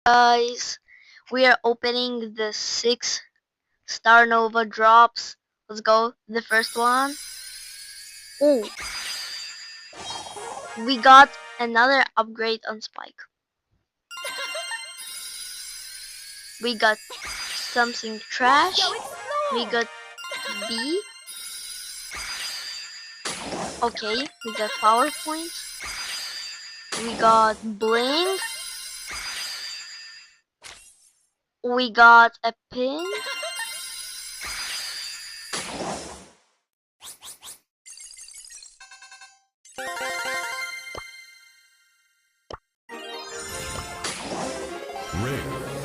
Guys, we are opening the 6-star Nova drops. Let's go. The first one. Oh, we got another upgrade on Spike. We got something trash. We got B. Okay, we got PowerPoint. We got Bling. We got a pin. Rare.